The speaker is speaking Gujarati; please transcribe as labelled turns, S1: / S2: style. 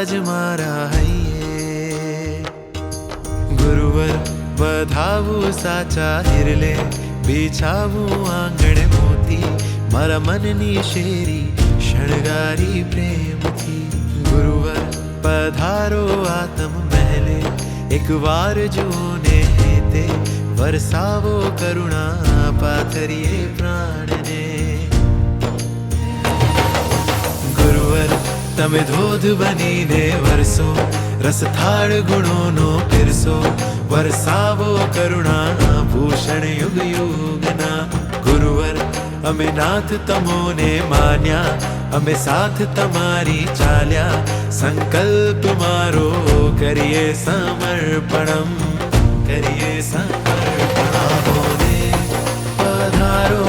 S1: તાજ મારા હૈયે. ગુરુવર વધાવું સાચા હિરલે, બિછાવું આંગણે મોતી, મારા મનની શેરી શણગારી પ્રેમથી. ગુરુવર પધારો આતમ મહેલે, એક વાર જુઓને હેતે, વરસાવો કરુણા પાથરીએ પ્રાણને. ગુરુવર તમે ધોધ બનીને વરસો, રસથાળ ગુણોનો પીરસો, વરસાવો કરુણા ભૂષણ યુગ યુગના. ગુરુવર અમે નાથ તમોને માન્યા, અમે સાથ તમારી ચાલ્યા, સંકલ્પ મારો કરીએ સમર્પણમ, કરીએ સમર્પણ. પધારો